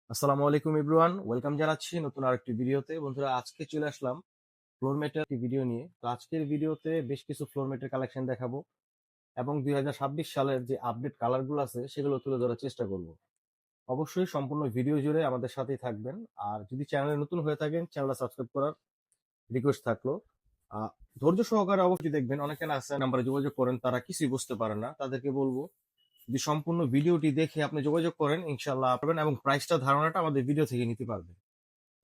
আসসালামু আলাইকুম everyone, welcome জানাচ্ছি নতুন আরেকটি ভিডিওতে। বন্ধুরা, আজকে চলে আসলাম ফ্লোর ম্যাটের একটি ভিডিও নিয়ে। তো আজকের ভিডিওতে বেশ কিছু ফ্লোর ম্যাটের কালেকশন দেখাবো এবং 2026 সালের যে আপডেট কালারগুলো আছে সেগুলো তুলে ধরার চেষ্টা করব। অবশ্যই সম্পূর্ণ ভিডিও জুড়ে আমাদের সাথেই থাকবেন। আর যদি চ্যানেলে নতুন হয়ে থাকেন, চ্যানেলটা সাবস্ক্রাইব করার রিকোয়েস্ট থাকলো। আহ, ধৈর্য সহকারে অবশ্যই দেখবেন। অনেকে আছে নাম্বারে যোগাযোগ করেন, তারা কিছুই বুঝতে পারেন না, তাদেরকে বলবো যদি সম্পূর্ণ ভিডিওটি দেখে আপনি যোগাযোগ করেন, ইনশাল্লাহ পারবেন এবং প্রাইসটা ধারণাটা আমাদের ভিডিও থেকে নিতে পারবেন।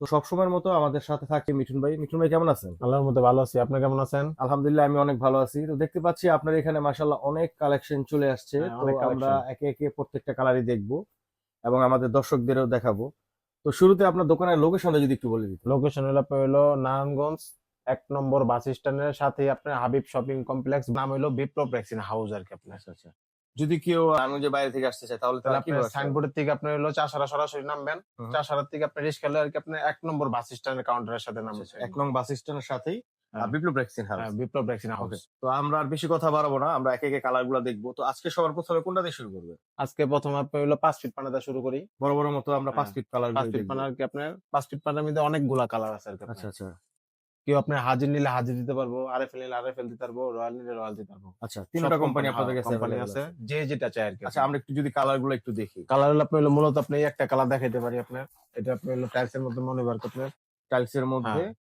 তো সবসময়ের মতো আমাদের সাথে থাকে মিঠুন ভাই। মিঠুন ভাই, কেমন আছেন? আল্লাহর মতো ভালো আছি। আপনি কেমন আছেন? আলহামদুলিল্লাহ, আমি অনেক ভালো আছি। তো দেখতে পাচ্ছি আপনার এখানে মাশাআল্লাহ অনেক কালেকশন চলে আসছে। হ্যাঁ, তো অনেক আমরা কালেকশন। একে একে প্রত্যেকটা কালারই দেখবো এবং আমাদের দর্শকদেরও দেখাবো। তো শুরুতে আপনার দোকানের লোকেশনটা যদি একটু বলে দিতেন। লোকেশন হলো আপনার হলো নারায়ণগঞ্জ 1 নম্বর বাস স্ট্যান্ডের সাথে আপনার হাবিব শপিং কমপ্লেক্স, নাম হলো বিপ্লব রেক্সিন হাউস আর কি। আপনার আচ্ছা আচ্ছা। যদি কেউ আমি যে বাইরে থেকে আসতে চায় তাহলে তাহলে তারা আপনার কিভাবে আসতে পারবে? সাইনবোর্ডের থেকে আপনার হলো চাষারা সরাসরি নামবেন। হুম। চাষারার থেকে আপনার রিক্সা আর কি আপনার 1 নম্বর বাস স্ট্যান্ডের কাউন্টারের সাথে আচ্ছা নামবেন। আচ্ছা, 1 নং বাস স্ট্যান্ডের সাথেই হ্যাঁ, বিপ্লব ভ্যাকসিন হাউস। হ্যাঁ, বিপ্লব রেক্সিন হাউস। ওকে, তো আমরা আর বেশি কথা বাড়াবো না, আমরা একে একে কালার গুলা দেখবো। তো আজকে সবার প্রথমে কোনটা দিয়ে শুরু করবে? আজকে প্রথম আপনার হলো 5 ফিট পানাটা শুরু করি। বড় বড় মতো আমরা 5 হ্যাঁ, ফিট কালার 5 গুলো ফিট দেখবো। পানা আর কি আপনার 5 ফিট পানার মধ্যে অনেকগুলা কালার আছে আর কি আপনার। আচ্ছা আচ্ছা কেউ আপনার হাজির নিলে হাজির দিতে পারবো, আরএফএল নিলে আরএফএল দিতে পারবো, রয়্যাল নিলে রয়্যাল দিতে পারবো। আচ্ছা, সব তিনটা কোম্পানি কোম্পানি, আপনাদের কাছে কোম্পানি অ্যাভেলেবল আছে, আছে। যে যেটা চায় আর কি। আচ্ছা, আমরা একটু যদি কালার গুলো একটু দেখি। কালার হলো আপনার হলো মূলত আপনি একটা কালার দেখাইতে পারি আপনার। এটা আপনার হলো টাইলসের মধ্যে মনে বার আপনার। টাইলস এর মধ্যে হ্যাঁ,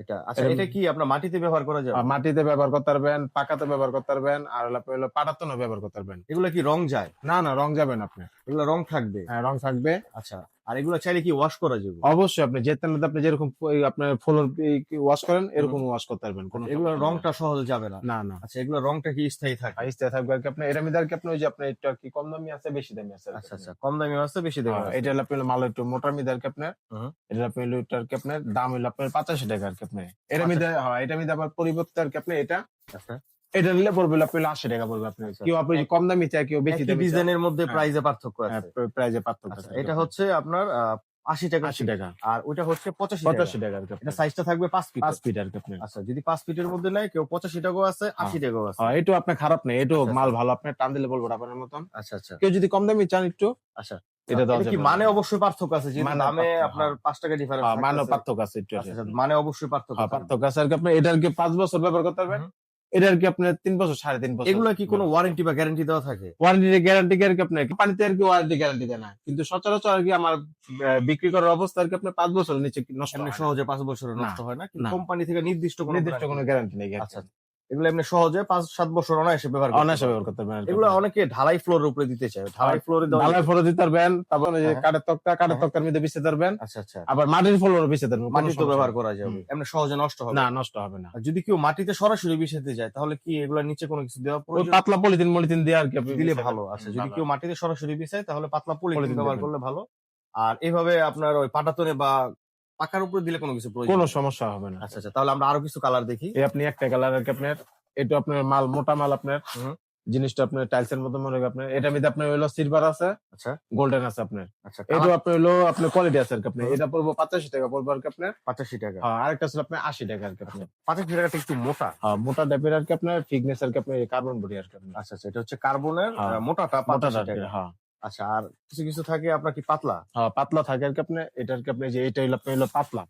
এটা। আচ্ছা, এটা এটা কি আপনার মাটিতে ব্যবহার করা যাবে? মাটিতে ব্যবহার করতে পারবেন, পাকাতে ব্যবহার করতে পারবেন, আর হলো আপনার হলো পাটাতনও ব্যবহার করতে পারবেন। এগুলা কি রং যায়? না না, রং যাবে না আপনার। এগুলা রং থাকবে? হ্যাঁ, রং থাকবে। আচ্ছা, আর এগুলা চাইলে কি ওয়াশ করা যাবে? অবশ্যই আপনি যে তেলতে আপনি যেরকম আপনার ফ্লোর ওয়াশ করেন হুম। এরকম ওয়াশ করতে পারবেন, কোনো আচ্ছা, এগুলা সমস্যা হবে না। রংটা সহজে যাবে না? না না, আচ্ছা, এগুলা রংটা কি স্থায়ী থাকে? আইসতে থাকবে আর কি আপনার। এর মধ্যে আর কি আপনি ওই যে আপনার একটু আর কি কম দামি আছে, বেশি দামি আছে আর কি আচ্ছা আপনার। আচ্ছা, কম দামি আছে, বেশি দামি আছে। এটা হলো আপনার মাল একটু মোটার মধ্যে আর কি আপনার। হুম। এটা আপনার হলো এটা আর কি আপনার দাম হলো আপনার 85 টাকা আর কি আপনার। এর আচ্ছা মধ্যে হ্যাঁ, এটার মধ্যে আবার পরিবর্তে আর কি আপনি এটা আচ্ছা এটা নিলে পড়বে হলো আপনার 80 টাকা পড়বে আপনার। আচ্ছা। কেউ আপনি কম দামি চায়, কেউ বেশি একই দামি চায়। ডিজাইনের মধ্যে হ্যাঁ, প্রাইসে পার্থক্য হ্যাঁ, আছে। প্রাইজে পার্থক্য আচ্ছা, আছে আর কি এটা আপনার। হচ্ছে আপনার 80 টাকা 80 ফিট। টাকা, আর ওইটা হচ্ছে 85 টাকা। 85 টাকা আর কি এটা আপনার। সাইজটা থাকবে 5 ফিট। 5 ফিট আর কি আপনার। আচ্ছা, যদি 5 ফিটের মধ্যে নেয় কেউ 85 টাকাও আছে, হ্যাঁ, 80 টাকাও আছে। হ্যাঁ, এটাও আপনার খারাপ নেই, এটাও আচ্ছা মাল আচ্ছা ভালো, আপনার টান দিলে বলবো আপনার মতন। আচ্ছা আচ্ছা কেউ যদি কম দামি চান একটু, আচ্ছা। এটা দেওয়া এটা কি যাবে। মানে অবশ্যই পার্থক্য আছে, যেহেতু মানে দামে পার্থক্য, আপনার 5 টাকা ডিফারেন্স হ্যাঁ, মানে থাকতেছে। পার্থক্য আছে একটু আর আচ্ছা কি আচ্ছা, আপনার। মানে অবশ্যই পার্থক্য হ্যাঁ, থাকবে। পার্থক্য আছে আর কি আপনার। এটা আর কি 5 বছর ব্যবহার করতে পারবেন। হুম। এটা আর কি আপনার 3 বছর 3.5 বছর। এগুলা কি কোনো ওয়ারেন্টি বা গ্যারান্টি দেওয়া থাকে? ওয়ারেন্টি গ্যারান্টি আর কি আপনার পানিতে আর কি ওয়ারেন্টি গ্যারান্টি দেয় না, কিন্তু সচরাচর আর কি আমার বিক্রি করার অবস্থা আর কি আপনার 5 বছরের নিচে নষ্ট এমনি হয় না। সহজে 5 বছরে না, নষ্ট হয় না, কিন্তু না, কোম্পানি থেকে নির্দিষ্ট কোনো নির্দিষ্ট কোনো গ্যারান্টি নেই আর কি। আচ্ছা, এগুলো এমনি সহজে 5-7 বছর অনায়াসে ব্যবহার করতে অনায়াসে পারবে। ব্যবহার করতে পারবেন আর কি এগুলো আপনার। অনেকে ঢালাই ফ্লোরের উপরে দিতে চায়, ঢালাই ফ্লোরে দেওয়া ঢালাই যাবে? ফ্লোর দিতে পারবেন, তারপর ওই যে হ্যাঁ, কাঠের হ্যাঁ। তক্তার মধ্যে বিছাতে পারবেন। আচ্ছা আচ্ছা, আবার মাটির ফ্লোরও বিছাতে পারবেন, কোনো মাটি তো সমস্যা ব্যবহার নেই। করা যাবে, এমনি সহজে নষ্ট হবে না, না। নষ্ট হবে না। আর যদি কেউ মাটিতে সরাসরি বিছাতে যায় তাহলে কি এগুলোর নিচে কোনো কিছু দেওয়া ওই প্রয়োজন? পাতলা পলিথিন মলিথিন দিয়ে আর কি আপনি দিলে বিছাবেন। ভালো। আচ্ছা, যদি ভালো। কেউ মাটিতে সরাসরি বিছায় তাহলে পাতলা পলিথিন পলিথিন ব্যবহার দেবেন, করলে ভালো। আর এভাবে আপনার ওই পাটাতনে বা পাকার উপরে দিলে কোনো কিছু প্রয়োজন কোনো নেই। সমস্যা হবে না। আচ্ছা আচ্ছা, তাহলে আমরা আরো কিছু কালার দেখি। এই আপনি একটা কালার আর কি আপনার, এটা আপনার মাল মোটা মাল আপনার। হুম। জিনিসটা আপনার টাইলসের মতো মনে হয় আপনার। এটার মধ্যে আপনার হলো সিলভার আছে, আচ্ছা গোল্ডেন আছে আপনার। আচ্ছা, এটাও আপনার হলো আপনার কোয়ালিটি আছে আর কি আপনার। হুম। এটা পড়বো 85 টাকা পড়বো আর কি আপনার। 85 টাকা। হ্যাঁ, আরেকটা ছিল আপনার 80 টাকা আর কি আপনার। 85 টাকাটা একটু মোটা। হ্যাঁ, মোটা টাইপের আর কি আপনার, থিকনেস আর কি আপনার কার্বন বডি আর কি আপনার। আচ্ছা আচ্ছা, এটা হচ্ছে কার্বনের হ্যাঁ, মোটাটা মোটা 85 টাইপের। টাকা। হ্যাঁ, আচ্ছা, আর কিছু কিছু থাকে আপনার কি পাতলা? হ্যাঁ, পাতলা থাকে আর কি আপনার। এটা আর কি আপনার যে এটা হলো আপনার হলো পাতলা,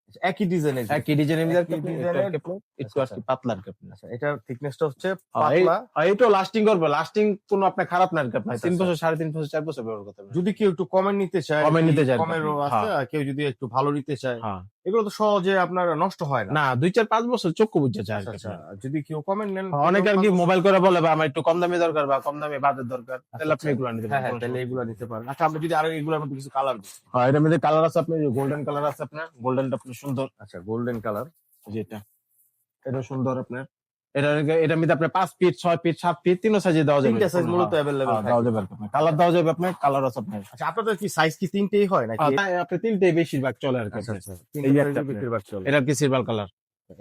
আচ্ছা, একই ডিজাইনের? একই ডিজাইনের মধ্যে আর কি একই আপনার। এটা আর ডিজাইনের। কি আপনার একটু আচ্ছা আর আচ্ছা কি পাতলা আর কি আপনার। আচ্ছা, এটার থিকনেসটা হচ্ছে হ্যাঁ, পাতলা। এইটাও লাস্টিং করবে, লাস্টিং কোনো আপনার খারাপ না আর কি আপনার। আচ্ছা 3 আচ্ছা, বছর 3.5 বছর 4 বছর ব্যবহার করতে পারবেন। যদি কেউ একটু কমের নিতে চায়, কমে নিতে চায় আর কি কমেরও আপনি। আছে, হ্যাঁ, আর কেউ যদি একটু ভালো নিতে চায়, হ্যাঁ। এগুলো তো সহজে আপনার নষ্ট হয় না। না, 2 4 5 বছর চক্ষু বুঝে যায় আর আচ্ছা কি আচ্ছা, আপনার। যদি কেউ কমের নেন, অনেকে আর কি মোবাইল করে বলে বা আমার একটু কম দামি দরকার বা কম দামি বাজেট দরকার, আচ্ছা তাহলে আপনি আচ্ছা, এগুলো নিতে হ্যাঁ পারেন, হ্যাঁ, কোনো তাহলে সমস্যা এগুলো নেই। নিতে পারেন। আচ্ছা, আমরা যদি আরো এগুলোর মধ্যে কিছু কালার দিই। হ্যাঁ, এটার মধ্যে কালার আছে আপনার, গোল্ডেন কালার আছে আপনার। গোল্ডেনটা আপনি সুন্দর, আচ্ছা, গোল্ডেন কালার। যেটা এটা সুন্দর আপনার। এটার মধ্যে আপনার 5 ফিট 6 ফিট 7 ফিট 3 সাইজে দেওয়া যাবে। তিনটা সাইজ কোনো- মূলত হ্যাঁ, অ্যাভেলেবেল হ্যাঁ, থাকে। দেওয়া যাবে আর কি আপনার। কালার দেওয়া যাবে আপনার, কালার আছে আপনার। আচ্ছা, আপনাদের কি সাইজ কি তিনটেই হয় নাকি? হ্যাঁ, তাই আপনি 3টে বেশিরভাগ চলে আর কি আচ্ছা আপনার। আচ্ছা, এই তিনটা একটা সাইজে আপনার। বেশিরভাগ চলে। এটা কি সিলভার কালার।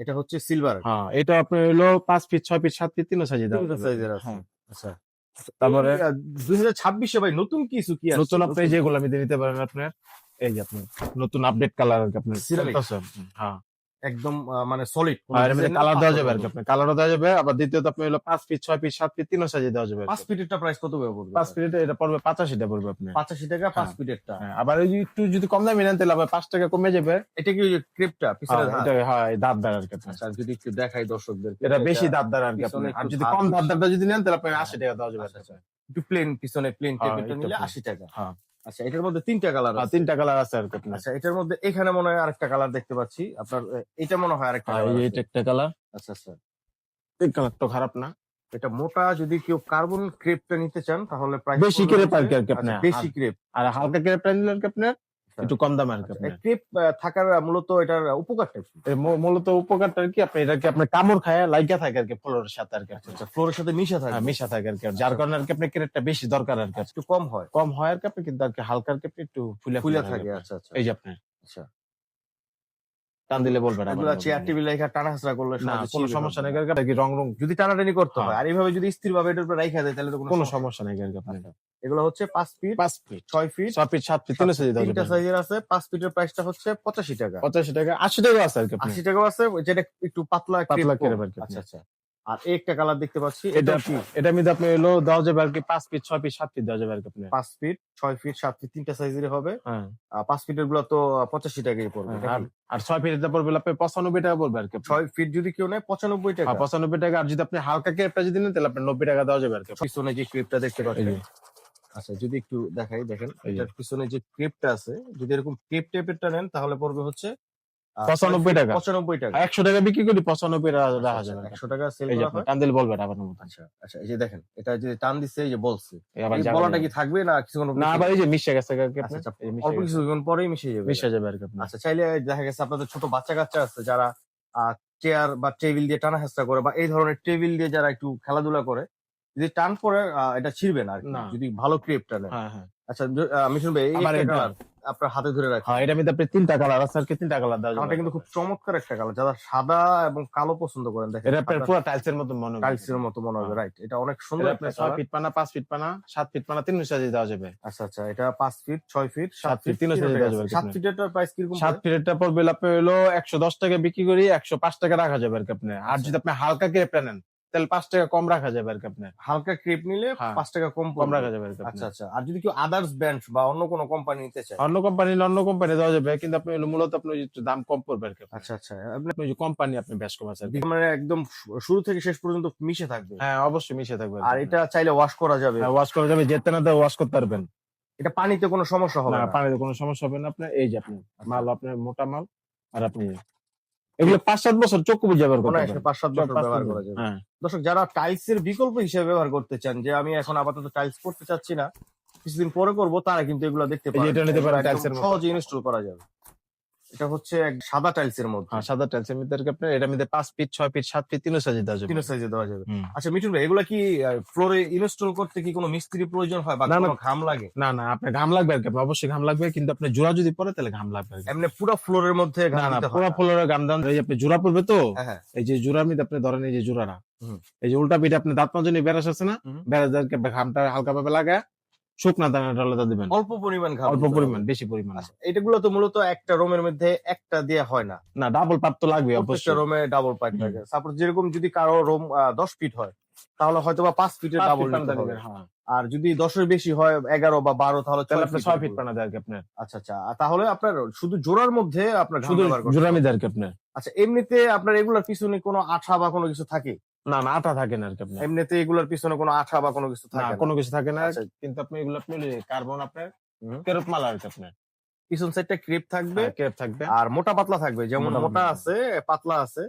এটা হচ্ছে সিলভার। হ্যাঁ, এটা আপনার হলো 5 ফিট 6 ফিট 7 ফিট 3 সাইজে দেওয়া তিনটা যাবে। সাইজের আছে। হ্যাঁ, আচ্ছা, তারপরে 2026 ভাই নতুন কিছু কি আসছে? নতুন আপনি যেগুলো আমি নিতে পারেন আপনার। এই যে আপনার নতুন আপডেট কালার আর কি আপনার। Ceramic? চলতেছে। হ্যাঁ, একদম মানে সলিড, আর এমনি কালার দেওয়া যাবে আর কি, আপনার কালারও দেওয়া যাবে। আবার দ্বিতীয়ত আপনি হলো 5 ফিট 6 ফিট 7 ফিট তিনও সাইজে দেওয়া যাবে। 5 ফিটেরটা প্রাইস কত করে পড়বে? 5 ফিট এটা পড়বে 85 টা পড়বে আপনি। 85 টাকা 5 হ্যাঁ। ফিটেরটা। হ্যাঁ, আবার ওই যে একটু যদি কম দামি নেন তাহলে আবার 5 টাকা কমে যাবে। এটা কি ওই যে ক্রেপটা পিছনে হ্যাঁ, এটা হয় দাঁতদার আর কি আপনার। আচ্ছা, যদি একটু দেখাই দর্শকদের, এটা বেশি দাঁতদার আর কি পিছনে আপনার। আর একটু যদি ধার কম বেশি। দাঁতদারটা যদি নেন তাহলে আপনার 80 টাকা দেওয়া যাবে। আচ্ছা, আচ্ছা। একটু প্লেন পিছনে প্লেন হ্যাঁ, টেপেরটা একটু নিলে plain। 80 টাকা। হ্যাঁ, আচ্ছা, এটার মধ্যে 3টা কালার আর আছে। 3টা কালার আছে আর কি আপনার। আচ্ছা, এটার মধ্যে এখানে মনে হয় আরেকটা কালার দেখতে পাচ্ছি আপনার, এটা মনে হয় আরেকটা হ্যাঁ, কালার এই আছে। একটা কালার। আচ্ছা, আচ্ছা। এই কালারটা খারাপ না। এটা মোটা, যদি কেউ কার্বন ক্রেপটা নিতে চান তাহলে প্রাইস বেশি ক্রেপ আর কি আপনার। বেশি ক্রেপ। আর হালকা ক্রেপটা নিলে আর কি আপনার একটু কম দাম আর কি আপনার। ক্রেপ থাকার মূলত এটার উপকারটা কি? মূলত উপকারটা আর কি আপনি এটাকে আপনার কামড় খায় লাইগা থাকে আর কি ফ্লোরের সাথে আর কি। আচ্ছা, ফ্লোরের সাথে মিশা থাকে। হ্যাঁ, মিশা থাকে আর কি। যার কারণে আর কি আপনার ক্রেপটা বেশি দরকার আর কি। একটু কম হয়। কম হয় আর কি আপনি, কিন্তু আর কি হালকা আর কি আপনি একটু ফুলে ফুলে থাকে থাকে। আপনার। আচ্ছা, আচ্ছা। এই যে আপনি আচ্ছা, টান দিলে বলবেন এগুলা চেয়ার টেবিল রেখা টানা হাসরা করলে না, সহজে কোনো ছিঁড়বে সমস্যা না। নেই আর কি। রং যদি টানাটানি করতে হ্যাঁ। হয়, আর এইভাবে যদি স্থির ভাবে এটার উপর রাখা যায় তাহলে তো কোনো কোনো সমস্যা নেই আর কি আপনার। এগুলো হচ্ছে 5 feet 5 feet 6 feet 6 feet 7 feet তিনও সাইজে দেওয়া তিনটা যাবে। সাইজের আছে। 5 ফিটের প্রাইসটা হচ্ছে 85 টাকা। 85 টাকা 80 টাকা আছে আর কি আপনার। 80 টাকাও আছে, যেটা একটু পাতলা পাতলা ক্রেপ ক্রেপ আর কি। আচ্ছা, আচ্ছা। আর এই একটা কালার দেখতে পাচ্ছি, এটা এটা কি এটা মধ্যে আপনি হলো দেওয়া যাবে আর কি 5 ফিট 6 ফিট 7 ফিট দেওয়া যাবে আর কি আপনার। 5 ফিট 6 ফিট 7 ফিট তিনটা সাইজেরই হবে। হ্যাঁ, 5 ফিটের গুলো তো 85 টাকাই পড়বে। হ্যাঁ। আর 6 ফিট এটা পড়বে আপনি 95 টাকা পড়বে আর কি। 6 ফিট যদি কেউ নেয় 95 টাকা। 95 টাকা। আর যদি আপনি হালকা ক্রেপটা যদি নেন তাহলে আপনার 90 টাকা দেওয়া যাবে আর কি। পিছনে যে ক্রেপটা দেখতে এই পাচ্ছেন, যে, আচ্ছা যদি একটু দেখাই, দেখেন এই যে। এটার পিছনে যে ক্রেপটা আছে, যদি এরকম ক্রেপ টাইপেরটা নেন তাহলে পড়বে হচ্ছে 95 টাকা। 95 টাকা। 100 টাকা বিক্রি করি 95 টাকা রাখা আচ্ছা, যাবে আর কি। 100 টাকা সেল এই যে করা আপনি হয়। টান দিলে বলবেন আবার মতো। আচ্ছা, আচ্ছা, এই যে দেখেন, এটা যে টান দিচ্ছে, এই যে বলছে, এই আবার এই জায়গা বলাটা নেই। কি থাকবে না কিছুক্ষণ না, আবার এই যে মিশে গেছে আর কি আচ্ছা, আপনার। আচ্ছা, এই মিশে অল্প গেছে। কিছুক্ষণ পরেই মিশে যাবে। মিশে যাবে আর কি আপনার। আচ্ছা, চাইলে দেখা গেছে আপনাদের ছোট বাচ্চা কাচ্চা আছে যারা চেয়ার বা টেবিল দিয়ে টানা হেঁচড়া করে, বা এই ধরনের টেবিল দিয়ে যারা একটু খেলাধুলা করে, যদি টান পরে এটা ছিড়বে না আর কি, না। যদি ভালো ক্রেপটা নেন। হ্যাঁ, হ্যাঁ। আচ্ছা, মিঠুন ভাই, এই আবার একটা এটা- কালার আপনার হাতে ধরে রাখেন। হ্যাঁ, এটার মধ্যে আপনি 3টা কালার আছে আর কি। 3টা কালার দেওয়া যাবে। কালারটা কিন্তু খুব চমৎকার একটা কালার, যারা সাদা এবং কালো পছন্দ করেন, দেখেন এটা আপনার পুরো টাইলসের মতো মনে হবে। টাইলসের মতো মনে হবে। হ্যাঁ। রাইট, এটা অনেক সুন্দর এটা একটা আপনার 6 কালার। ফিট পানা 5 ফিট পানা 7 ফিট পানা তিন সাইজে দেওয়া যাবে। আচ্ছা, আচ্ছা, এটা 5 ফিট 6 ফিট 7 ফিট তিনও size দেওয়া যাবে। 7 ফিটের প্রাইস কিরকম? 7 ফিটেরটা পড়বে আপনি হলো 110 টাকা বিক্রি করি, 105 টাকা রাখা যাবে আর কি আপনার। আর যদি আপনি হালকা ক্রেপটা নেন তাহলে 5 টাকা কম রাখা যাবে আর কি আপনার। হালকা ক্রেপ নিলে হ্যাঁ। 5 টাকা কম কম পড়বে। রাখা যাবে আর কি আপনার। আচ্ছা, আচ্ছা। আর যদি কেউ আদার্স ব্র্যান্ড বা অন্য কোনো কোম্পানি নিতে চায়? অন্য কোম্পানি দেওয়া যাবে, কিন্তু আপনি হলো মূলত আপনি একটু দাম কম পড়বে আর কি আপনার। আচ্ছা, আচ্ছা। আপনি যে কোম্পানি আপনি বেশ কম আছে আর কি। মানে একদম শুরু থেকে শেষ পর্যন্ত মিশে থাকবে। হ্যাঁ, অবশ্যই মিশে থাকবে আর এটা চাইলে ওয়াশ করা যাবে। ওয়াশ করা যাবে, যেতে না ওয়াশ করতে পারবেন। এটা পানিতে কোনো সমস্যা হবে না, না। পানিতে কোনো সমস্যা হবে না আপনার। এই যে আপনি মাল আপনার মোটা মাল, আর আপনি এগুলো 5-7 বছর চক্ষু বুঝে ব্যবহার করতে অনায়াসে পারবেন। 5-7 বছর ব্যবহার করা যাবে। হ্যাঁ, দর্শক, যারা টাইলস এর বিকল্প হিসেবে ব্যবহার করতে চান, যে আমি এখন আপাতত টাইলস করতে চাচ্ছি না, কিছুদিন পরে করব, তারা কিন্তু এগুলো দেখতে এই যে পারেন। এটা নিতে পারেন একদম টাইলসের মতো। সহজে ইনস্টল করা যাবে। এটা হচ্ছে এক সাদা টাইলস এর মধ্যে। হ্যাঁ, সাদা টাইলসের মধ্যে আর কি আপনার। এটার মধ্যে 5 ফিট 6 ফিট 7 ফিট তিন সাইজে দেওয়া যাবে। তিন সাইজে দেওয়া যাবে। হুম। আচ্ছা মিঠুন ভাই, এগুলা কি ফ্লোরে ইনস্টল করতে কি কোনো মিস্ত্রি প্রয়োজন হয় বা না, না। কোনো ঘাম লাগে? না, না, আপনার ঘাম লাগবে আর কি। আপনার অবশ্যই ঘাম লাগবে, কিন্তু আপনি জোড়া যদি পরে তাহলে ঘাম লাগবে আর কি। এমনি পুরো ফ্লোরের মধ্যে ঘাম না, না, দিতে হয় পুরো না? ফ্লোরে ঘাম দেন। এই যে আপনি জোড়া পড়বে তো, হ্যাঁ, হ্যাঁ। এই যে জোড়ার মধ্যে আপনি ধরেন এই যে জোড়াটা, হুম। এই যে উল্টা পিঠে আপনি দাঁত মাজনি বেরাস আছে না, হুম। বেরাসকে ঘামটা হালকা ভাবে লাগা শুকনা দানাটা আলাদা দিবেন। অল্প পরিমাণ ঘাম অল্প দিতে হবে। পরিমাণ, বেশি পরিমাণ। আচ্ছা, এটাগুলো তো মূলত একটা রুমের মধ্যে একটা দিয়ে হয় না, না, ডাবল পার্ট তো লাগবে প্রত্যেকটা অবশ্যই। রুমে ডাবল পাইপ হুম। থাকে। সাপোজ যেরকম যদি কারো রুম 10 ফিট হয়, তাহলে হয়তো বা 5 ফিটের 5 ডাবল ফিট নিতে পানা হবে। দিবেন, হ্যাঁ। আর যদি 10 এর বেশি হয়, 11 বা 12, তাহলে তাহলে 6 আপনি ফিট 6 ফিট পানা দেয় আর কি আপনার। আচ্ছা, আচ্ছা। আর তাহলে আপনার শুধু জোড়ার মধ্যে আপনার ঘাম শুধু ব্যবহার করতে জোড়া হবে। মধ্যে আর কি আপনার। আচ্ছা, এমনিতে আপনার এগুলোর পিছনে কোনো আঠা বা কোনো কিছু থাকে? না, না, আটা থাকে না আর কি আপনার। এমনিতে এগুলোর পিছনে কোনো আঠা বা কোনো কিছু না, থাকে না? কোনো কিছু থাকে না, আচ্ছা। কিন্তু আপনি এগুলো আপনি কার্বন আপনার হুম। কেরোপ মাল আর কি আপনার। পিছন সাইডটা ক্রেপ থাকবে কেপ থাকবে। আর মোটা পাতলা থাকবে, যেমন মোটা মোটা পাতলা। আছে পাতলা আছে।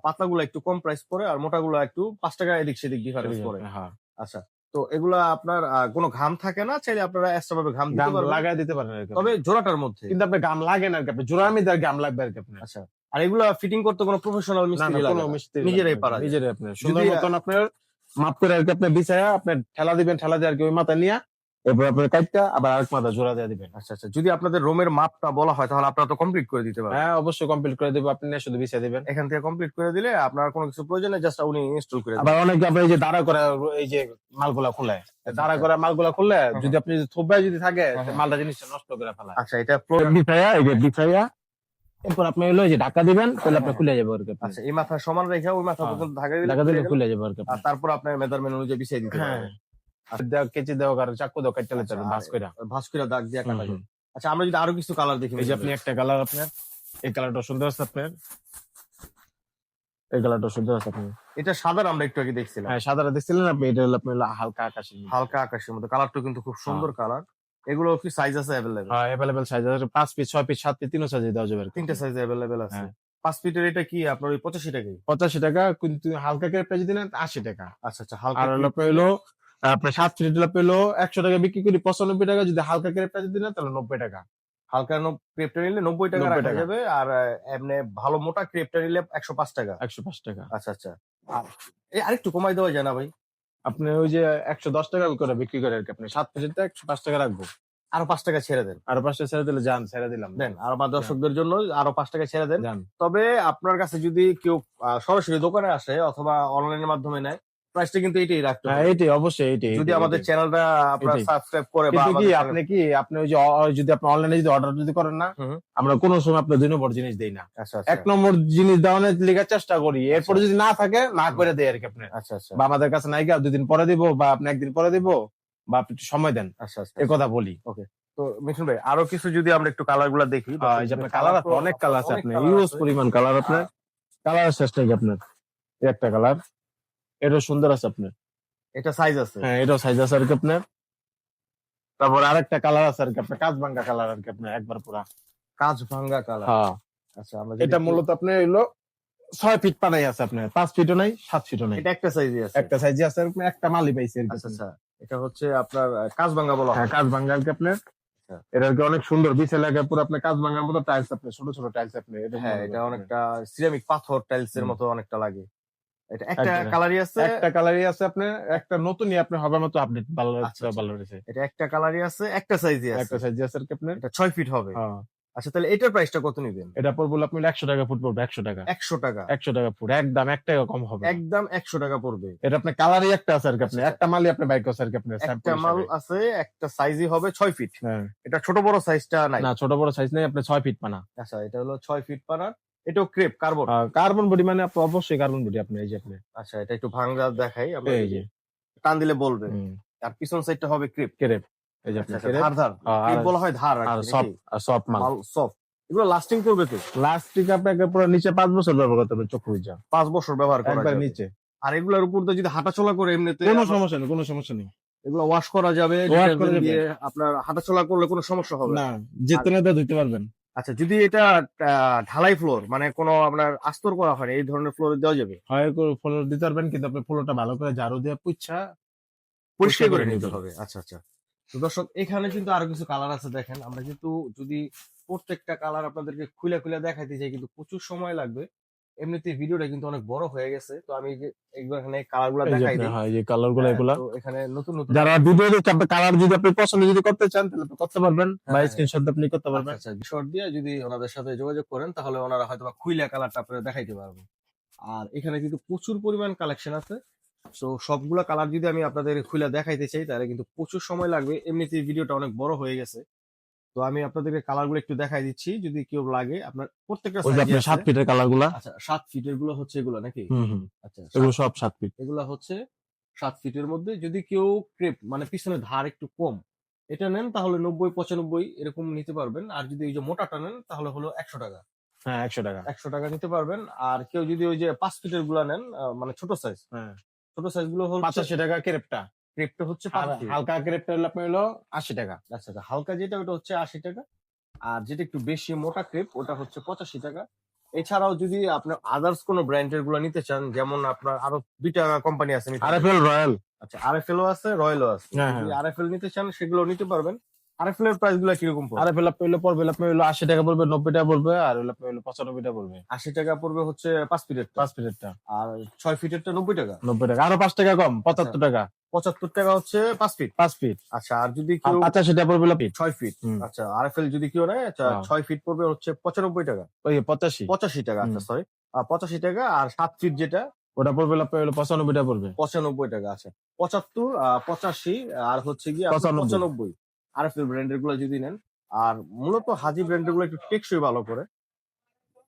পাতলা গুলো একটু কম প্রাইস পড়ে, আর মোটা গুলো একটু 5 টাকা এদিক সেদিক ডিফারেন্স পড়ে। হ্যাঁ, আচ্ছা, তো এগুলা আপনার কোনো ঘাম থাকে না, চাইলে আপনারা এক্সট্রা ভাবে ঘাম দিতে গাম পারবেন, লাগাই দিতে পারেন আর কি। তবে জোড়াটার মধ্যে। কিন্তু আপনি গাম লাগে না আর কি আপনার। জোড়ার মধ্যে আর গাম লাগবে আর কি আপনার। আচ্ছা, আর এগুলা ফিটিং করতে কোনো প্রফেশনাল না, মিস্ত্রি না, লাগে কোনো না? মিস্ত্রি নিজেরাই লাগবে না। পারা যায়। নিজেরাই আপনার সুন্দর যদি- মতন আপনার মাপ করে আর কি আপনি বিছায়া আপনার ঠেলা দিবেন, ঠেলা দিয়ে আর কি ওই মাথা নিয়ে এরপর আপনার কাটটা আবার আরেক মাথা জোড়া দিয়ে দিবেন। আচ্ছা, আচ্ছা। যদি আপনাদের রুমের মাপটা বলা হয় তাহলে আপনারা তো কমপ্লিট করে দিতে পারবেন। হ্যাঁ, অবশ্যই কমপ্লিট করে দেবো। আপনি নিয়ে শুধু বিছিয়ে দিবেন। এখান থেকে কমপ্লিট করে দিলে আপনার কোনো কিছু প্রয়োজন নেই, জাস্ট উনি ইনস্টল করে দেবেন। আবার অনেকে আপনার এই যে দাঁড়া করা এই যে মালগুলা খুলে, দাঁড়া করা মালগুলা খুললে যদি আপনি থোপায় যদি থাকে হ্যাঁ। মালটা জিনিসটা নষ্ট করে ফেলা। আচ্ছা, এটা ফ্লোর বিছায়া এই যে বিছায়া এরপর আপনি হলো এই যে ঢাকা দিবেন তাহলে আপনি হ্যাঁ। খুলে যাবে আর কি আচ্ছা, এই মাথা সমান রেখে ওই মাথা হ্যাঁ। পর্যন্ত ঢাকা দিলে ঢাকা খুলে দিলে গেল। খুলে যাবে আর কি আর তারপর আপনার মেজারমেন্ট অনুযায়ী বিছিয়ে দিতে হ্যাঁ পারবেন। কেচি দেওয়া আর চাকু দেওয়া কাটতে আচ্ছা, আর ভাঁজ কইরা ভাঁজ করে দাগ দিয়ে হুম, কাটা হুম। যায়। আচ্ছা, আমরা যদি আরো কিছু কালার দেখি এই যে মিঠুন আপনি ভাই। একটা কালার আপনার এই কালারটা সুন্দর আছে আপনার এই কালারটা সুন্দর আছে আপনার এটা সাদার আমরা একটু আগে দেখছিলাম, হ্যাঁ সাদাটা দেখছিলেন আপনি এটা হলো আপনার হলো হালকা আকাশি হালকা আকাশের মধ্যে। কালারটা কিন্তু খুব সুন্দর কালার। এগুলো কি সাইজ আছে অ্যাভেলেবেল? হ্যাঁ অ্যাভেলেবেল সাইজ আছে 5 পিস 6 পিস 7 পিস তিনও সাইজে দেওয়া যাবে আর কি। তিনটা সাইজ অ্যাভেলেবেল আছে। হ্যাঁ 5 ফিটের এটা কি আপনার ওই 85 টাকাই? 85 টাকা কিন্তু হালকা ক্রেপটা যদি নেন 80 টাকা আচ্ছা, আচ্ছা, হালকা আর হলো আপনার হলো আপনার 7 ফিট হলো আপনার হলো 100 টাকা বিক্রি করি 95 টাকা যদি হালকা ক্রেপটা যদি নেন তাহলে 90 টাকা হালকা ক্রেপটা নিলে 90 টাকা 90 রাখা টাকা। যাবে। আর এমনি ভালো মোটা ক্রেপটা নিলে 105 টাকা। 105 টাকা আচ্ছা, আচ্ছা। আর আরেকটু কমাই দেওয়া যায় না ভাই? আপনি ওই যে 110 টাকা করে বিক্রি করে আর কি আপনি 7 ফিটটা 105 টাকা রাখবো আরো 5 টাকা ছেড়ে দেন। আর 5 টাকা ছেড়ে দিলে যান ছেড়ে দিলাম দেন আর আমার দর্শকদের জন্য আরো 5 টাকা ছেড়ে দেন। যান তবে আপনার কাছে যদি কেউ সরাসরি দোকানে আসে অথবা অনলাইনের মাধ্যমে নেয়, প্রাইসটা কিন্তু এটাই রাখতে হ্যাঁ হবে। এইটাই অবশ্যই এইটাই যদি আমাদের চ্যানেলটা আপনারা এটাই। সাবস্ক্রাইব করে বা কিন্তু কি আমাদের আপনি কি আপনি ওই যে যদি আপনি অনলাইনে যদি অর্ডার যদি করেন না হুম, আমরা কোনো সময় আপনার 2 নম্বর জিনিস দেই না আচ্ছা, আচ্ছা, 1 নম্বর জিনিস দেওয়ানোর লেগে চেষ্টা করি এরপরে যদি না থাকে না করে দেয় আর কি আপনি আচ্ছা, আচ্ছা, বা আমাদের কাছে নাই গা 2 দিন পরে দিব বা আপনি 1 দিন পরে দিব বা আপনি একটু সময় দেন আচ্ছা, আচ্ছা। এই কথা বলি তো মিঠুন ভাই আরো কিছু যদি আমরা একটু কালার গুলা দেখি। এই যে আপনার কালার আছে অনেক কালার আছে অনেক আপনার colour ইউজ আছে। পরিমাণ কালার আপনার কালার শেষ নাই আপনার এই একটা কালার এটা সুন্দর আছে আপনার এটা সাইজ আছে। হ্যাঁ এটাও সাইজ আছে আর কি আপনার তারপর আরেকটা কালার আছে আর কি আপনার কাঁচভাঙ্গা কালার আর কি আপনার একবার পুরা কাঁচ ভাঙ্গা কালার। হ্যাঁ আচ্ছা, আমরা এটা মূলত আপনার হলো 6 ফিট পানাই আছে আপনার 5 ফিটও নাই 7 ফিটও নাই এটা একটা সাইজই আছে। একটা সাইজে আছে আর কি, একটা মালই পাইছে আর কি আচ্ছা, আচ্ছা, এটা হচ্ছে আপনার কাঁচ ভাঙ্গা বলা হয়। হ্যাঁ কাঁচভাঙ্গা আর কি আপনার আচ্ছা। এটা আর কি অনেক সুন্দর বিছে লাগে পুরো আপনার কাঁচভাঙ্গার মতো টাইলস আপনি ছোট ছোট টাইলস আপনি হ্যাঁ, এটা অনেকটা সিরামিক পাথর টাইলস এর হুম। মতো অনেকটা লাগে। এটা একটা একটা- কালারই আছে। একটা কালারই আছে আপনার একটা নতুনই আপনি হবার মতো আপডেট ভালো আচ্ছা, আচ্ছা। ভালো রয়েছে এটা একটা কালারই আছে, একটা সাইজই আছে। একটা সাইজ আছে আর কি আপনার এটা 6 ফিট হবে। হ্যাঁ আচ্ছা, তাহলে এটার প্রাইসটা কত নিবেন? এটা পড়বো আপনি 100 টাকা ফুট পড়বে 100 টাকা 100 টাকা। 100 টাকা ফুট একদম 1 টাকা কম হবে না। একদম 100 টাকা পড়বে। এটা আপনার কালারই একটা আছে আর কি আপনি আচ্ছা, একটা মালই আপনি বাইক আছে আর কি আপনার একটা মাল আছে, একটা সাইজই হবে 6 ফিট। হ্যাঁ এটা ছোট বড় সাইজটা নাই। না ছোট বড় সাইজ নেই আপনি 6 ফিট পানা আচ্ছা, এটা হলো 6 ফিট পানার। এটাও ক্রেপ কার্বন। কার্বন বডি মানে আপনি অবশ্যই কার্বন বডি আপনি এই যে আপনি আচ্ছা, এটা একটু ভাঙা দেখাই আমরা। এই যে টান দিলে বলবেন। হুম, আর পিছন সাইডটা হবে ক্রেপ। কেরেপ এই যে আচ্ছা, আপনি আচ্ছা, কেরেপ ধার ধার। আর ক্রেপ বলা হয় ধার আর নাকি? সফট মাল মাল সফট। এগুলো লাস্টিং করবে তো? প্লাস্টিক আপনাকে পুরো নিচে 5 বছর ব্যবহার করতে হবে চোখ বুঝা 5 বছর ব্যবহার করা একবার যাবে। নিচে আর এগুলোর উপর দিয়ে যদি হাঁটাচলা করে এমনিতে কোনো আবার সমস্যা নেই কোনো সমস্যা নেই এগুলো ওয়াশ করা যাবে, Wash করা detergent যাবে। দিয়ে আপনার হাঁটাচলা করলে কোনো সমস্যা হবে না। না যেতে না ধুতে পারবেন আচ্ছা, যদি এটা ঢালাই ফ্লোর মানে কোনো আপনার আস্তর করা হয় এই ধরনের ফ্লোরে দেওয়া যাবে? হয় ফ্লোর দিতে পারবেন কিন্তু আপনি ফ্লোরটা ভালো করে ঝাড়ু দিয়ে পুচ্ছা পরিষ্কার করে নিতে নিতে হবে। আচ্ছা, আচ্ছা। তো দর্শক এখানে কিন্তু আরো কিছু কালার আছে দেখেন। আমরা কিন্তু যদি প্রত্যেকটা কালার আপনাদেরকে খুলে খুলে দেখাইতে চাই কিন্তু প্রচুর সময় লাগবে। এমনিতে ভিডিওটা কিন্তু অনেক বড় হয়ে গেছে। তো আমি এগুলো এখানে কালার গুলা এই যে দেখাই আপনি দিই। হয় যে কালার গুলো এগুলা তো এখানে নতুন নতুন যারা ভিডিও দেখতে আপনি কালার যদি আপনি পছন্দ যদি করতে চান তাহলে আপনি করতে পারবেন বা হ্যাঁ। স্ক্রিনশট আপনি করতে পারবেন আচ্ছা, আচ্ছা, শর্ট দিয়ে যদি ওনাদের সাথে যোগাযোগ করেন তাহলে ওনারা হয়তো খুইলা কালারটা আপনারা দেখাইতে পারবে। আর এখানে কিন্তু প্রচুর পরিমাণ কালেকশন আছে। তো সবগুলা কালার যদি আমি আপনাদের খুলে দেখাইতে চাই তাহলে কিন্তু প্রচুর সময় লাগবে। এমনিতেই ভিডিওটা অনেক বড় হয়ে গেছে। তো আমি আপনাদেরকে কালার গুলো একটু দেখাই দিচ্ছি যদি কেউ লাগে। আপনার প্রত্যেকটা ওই যে সাইজে আপনি 7 আছে। ফিটের কালার গুলা আচ্ছা, 7 ফিটের গুলো হচ্ছে এগুলো নাকি? হুম আচ্ছা, এগুলো সব 7 ফিট এগুলা হচ্ছে 7 ফিটের মধ্যে। যদি কেউ ক্রেপ মানে পিছনে ধার একটু কম এটা নেন তাহলে 90-95 এরকম নিতে পারবেন। আর যদি এই যে মোটাটা নেন তাহলে হলো 100 টাকা। হ্যাঁ 100 টাকা 100 টাকা নিতে পারবেন। আর কেউ যদি ওই যে 5 ফিটের গুলা নেন মানে ছোট সাইজ, হ্যাঁ ছোট সাইজ গুলো হচ্ছে 85 টাকা ক্রেপটা ক্রেপটা হচ্ছে আর 5 ফিট। হালকা ক্রেপটা হলো আপনার হলো 80 টাকা আচ্ছা, আচ্ছা, হালকা যেটা ওটা হচ্ছে 80 টাকা। আর যেটা একটু বেশি মোটা ক্রেপ ওটা হচ্ছে 85 টাকা। এছাড়াও যদি আপনার আদার্স কোনো ব্র্যান্ডের গুলো নিতে চান যেমন আপনার আরো 2টা কোম্পানি আছে নিতে পারেন। আরএফএল রয়্যাল আচ্ছা, আরএফএল ও আছে, রয়্যাল ও আছে। হ্যাঁ, যদি হ্যাঁ। আরএফএল নিতে চান সেগুলো নিতে পারবেন। আরএফএল এর প্রাইস গুলো কিরকম পড়বে? আরএফএল আপনি হলো পড়বে আপনি হলো 80 টাকা পড়বে 90 টাকা পড়বে আর হলো আপনি হলো 95 টাকা পড়বে 80 টাকা পড়বে হচ্ছে 5 ফিটের 5 ফিটেরটা আর 6 ফিটেরটা 90 টাকা। 90 টাকা আরো 5 টাকা কম 75 টাকা 75 টাকা হচ্ছে 5 ফিট। 5 ফিট আচ্ছা, আর যদি আর কেউ 85 টাকা পড়বে হলো ফিট 6 ফিট। হুম। আচ্ছা, আরএফএল যদি কেউ নেয় হ্যাঁ। 6 ফিট পড়বে হচ্ছে 95 টাকা। ওই 85 85 টাকা। আচ্ছা, হুম। সরি, 85 টাকা। আর 7 ফিট যেটা ওটা পড়বে হলো আপনার হলো 95 টাকা পড়বে 95 টাকা। আচ্ছা, 75, 85 আর হচ্ছে গিয়ে 95 95 আরএফএল ব্র্যান্ডের গুলো যদি নেন। আর মূলত হাজি ব্র্যান্ডের গুলো একটু টেকসই ভালো করে।